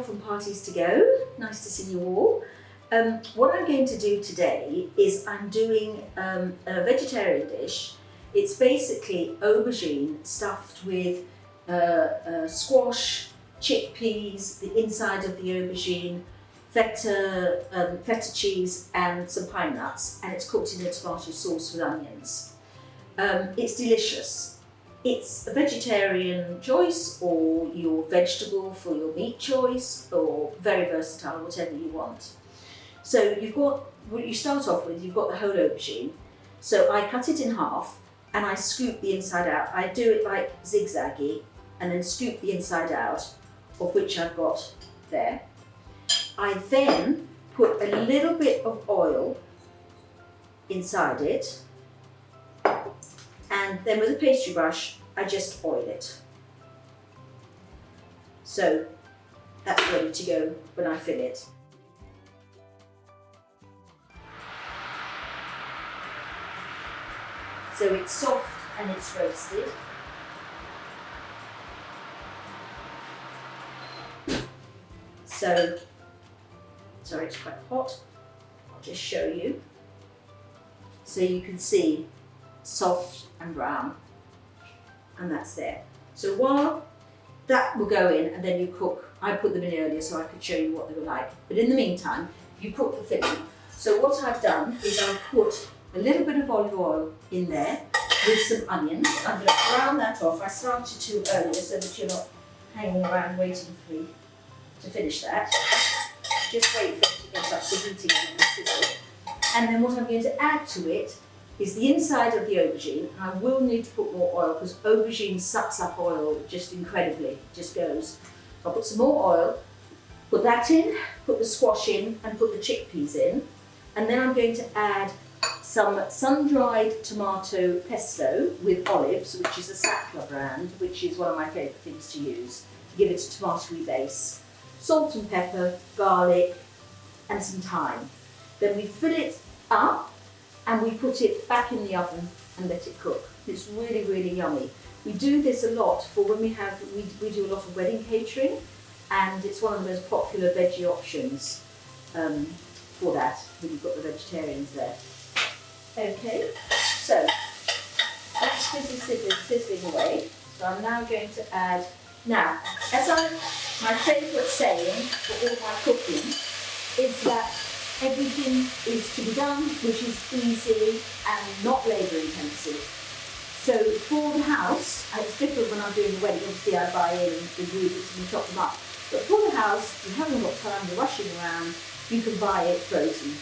off and parties to go. Nice to see you all. What I'm going to do today is I'm doing a vegetarian dish. It's basically aubergine stuffed with squash, chickpeas, the inside of the aubergine, feta cheese and some pine nuts, and it's cooked in a tomato sauce with onions. It's delicious. It's a vegetarian choice, or your vegetable for your meat choice, or very versatile, whatever you want. So you start off with, you've got the whole aubergine. So I cut it in half and I scoop the inside out. I do it like zigzaggy and then scoop the inside out, of which I've got there. I then put a little bit of oil inside it, and then with a pastry brush, I just oil it. So that's ready to go when I fill it. So it's soft and it's roasted. So, sorry, it's quite hot. I'll just show you. So you can see soft and brown, and that's there. So while that will go in and then you cook, I put them in earlier so I could show you what they were like. But in the meantime, you cook the filling. So what I've done is I've put a little bit of olive oil in there with some onions. I'm going to brown that off. I started too earlier so that you're not hanging around waiting for me to finish that. Just wait for it to get up to heating and sizzle. And then what I'm going to add to it is the inside of the aubergine. I will need to put more oil because aubergine sucks up oil just incredibly, it just goes. I'll put some more oil, put that in, put the squash in and put the chickpeas in. And then I'm going to add some sun-dried tomato pesto with olives, which is a Sackler brand, which is one of my favourite things to use to give it a tomatoey base. Salt and pepper, garlic and some thyme. Then we fill it up and we put it back in the oven and let it cook. It's really, really yummy. We do this a lot for when we do a lot of wedding catering, and it's one of the most popular veggie options for that, when you've got the vegetarians there. Okay, so that's sizzling away. So I'm now going to add, now, my favourite saying for all my cooking is that everything is to be done which is easy and not labour intensive. So for the house, and it's different when I'm doing the wedding, obviously I buy in the ingredients and chop them up. But for the house, you haven't got time, you're rushing around, you can buy it frozen.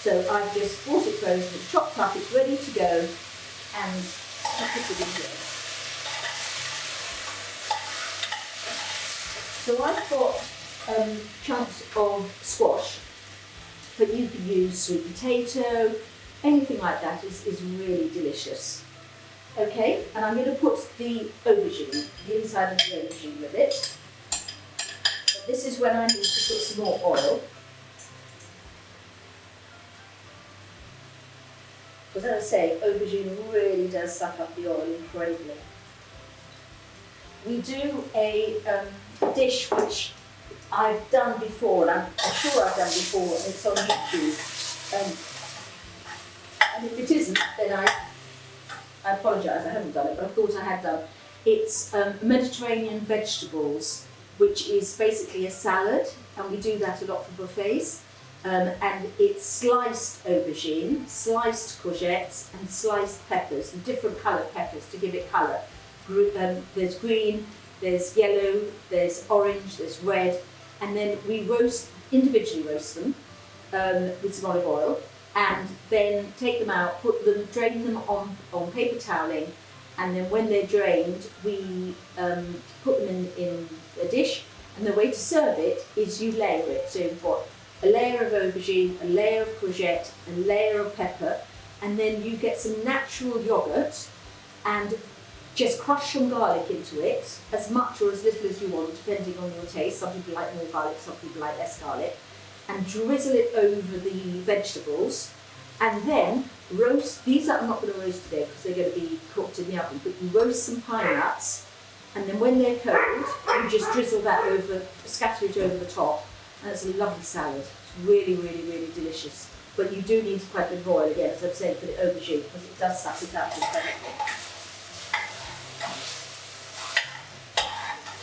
So I've just bought it frozen, it's chopped up, it's ready to go, and I put it in here. So I've got chunks of squash, but you can use sweet potato, anything like that is really delicious. Okay, and I'm going to put the aubergine, the inside of the aubergine with it. But this is when I need to put some more oil. Because as I say, aubergine really does suck up the oil incredibly. We do a dish which I've done before, and I'm sure I've done before, and it's on YouTube. And if it isn't, then I apologise, I haven't done it, but I thought I had done. It's Mediterranean vegetables, which is basically a salad, and we do that a lot for buffets. And it's sliced aubergine, sliced courgettes, and sliced peppers, and different coloured peppers to give it colour. There's green, there's yellow, there's orange, there's red, and then we individually roast them with some olive oil, and then take them out, drain them on paper toweling, and then when they're drained, we put them in a dish, and the way to serve it is you layer it. So you've got a layer of aubergine, a layer of courgette, a layer of pepper, and then you get some natural yoghurt and just crush some garlic into it, as much or as little as you want, depending on your taste. Some people like more garlic, some people like less garlic. And drizzle it over the vegetables, and then roast. These I'm not going to roast today because they're going to be cooked in the oven, but you roast some pine nuts And then when they're cold, you just drizzle that over, scatter it over the top, and it's a lovely salad. It's really, really, really delicious. But you do need quite a bit of oil again, as I'm saying, for the aubergine, because it does suck it up incredibly.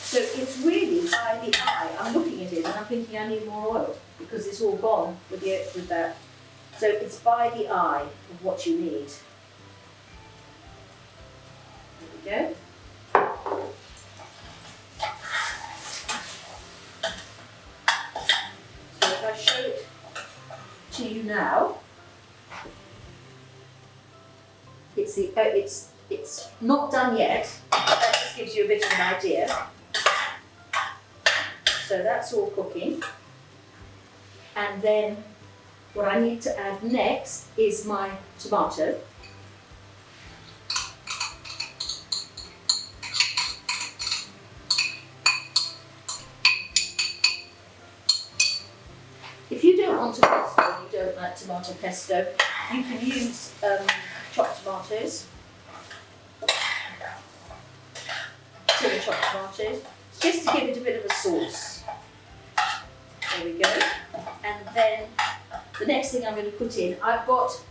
So it's really by the eye. I'm looking at it and I'm thinking I need more oil because it's all gone with that. So it's by the eye of what you need. There we go. So if I show it to you now, it's not done yet. That just gives you a bit of an idea. So that's all cooking. And then what I need to add next is my tomato. If you don't want pesto, you don't like tomato pesto, you can use chopped tomatoes. Tin chopped tomatoes, just to give it a bit of a sauce. There we go. And then the next thing I'm going to put in, I've got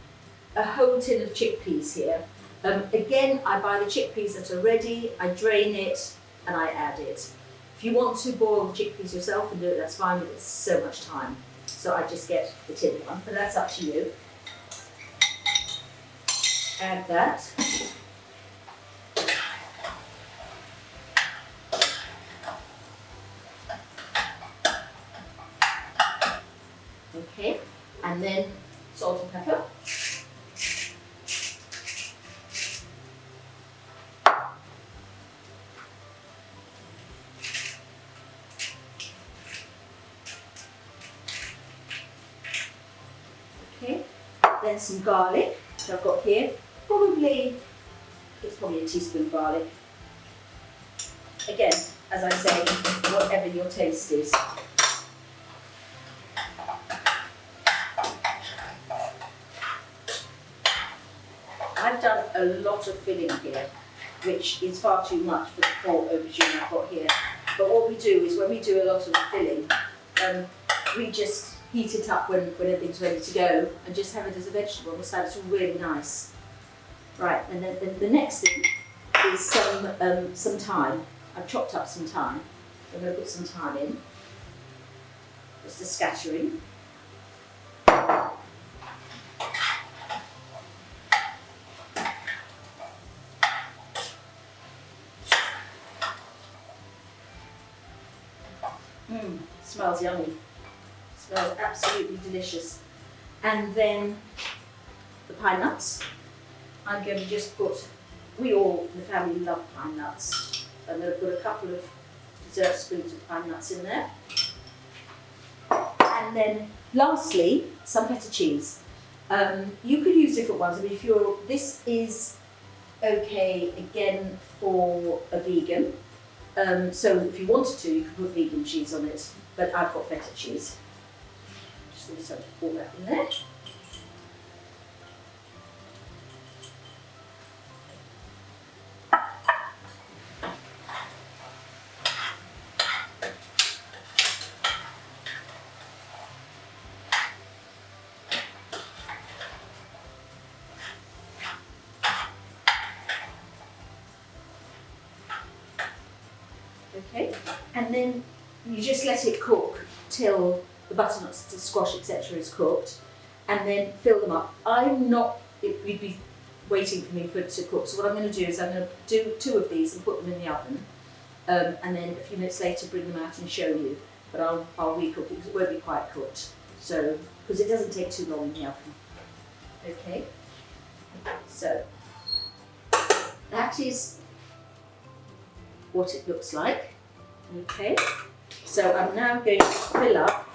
a whole tin of chickpeas here. Again, I buy the chickpeas that are ready, I drain it and I add it. If you want to boil the chickpeas yourself and do it, that's fine, but it's so much time. So I just get the tin one, but that's up to you. Add that. Okay, and then salt and pepper. Okay, then some garlic, which I've got here. It's probably a teaspoon of garlic. Again, as I say, whatever your taste is. I've done a lot of filling here, which is far too much for the whole aubergine I've got here. But what we do is when we do a lot of the filling, we just heat it up when everything's ready to go and just have it as a vegetable. The salad's really nice. Right, and then the next thing is some thyme. I've chopped up some thyme. I'm going to put some thyme in. Just a scattering. Smells yummy. Smells absolutely delicious. And then the pine nuts. I'm going to just put, we all in the family love pine nuts. I'm going to put a couple of dessert spoons of pine nuts in there. And then lastly, some feta cheese. You could use different ones. I mean, this is okay again for a vegan. So if you wanted to, you could put vegan cheese on it, but I've got feta cheese. Just going to pour that in there. Okay, and then you just let it cook till the butternut squash, etc. is cooked, and then fill them up. You'd be waiting for me for it to cook, so what I'm going to do is I'm going to do 2 of these and put them in the oven, and then a few minutes later bring them out and show you, but I'll recook it because it won't be quite cooked, so, because it doesn't take too long in the oven. Okay, so that is what it looks like. Okay, so I'm now going to fill up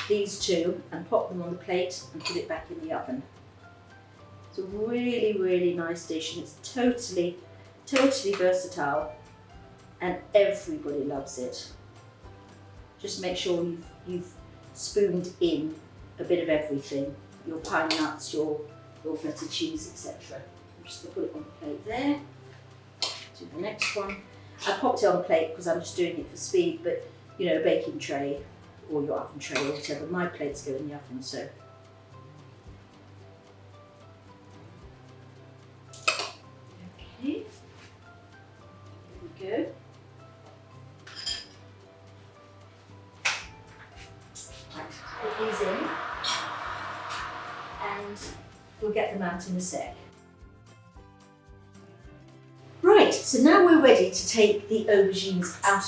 these 2 and pop them on the plate and put it back in the oven. It's a really, really nice dish and it's totally, totally versatile and everybody loves it. Just make sure you've spooned in a bit of everything, your pine nuts, your feta cheese, etc. I'm just going to put it on the plate there. Do the next one. I popped it on a plate because I'm just doing it for speed, but you know, a baking tray or your oven tray or whatever. My plates go in the oven, so. Okay, here we go. Right, put these in and we'll get them out in a sec. Right, so now we're ready to take the aubergines out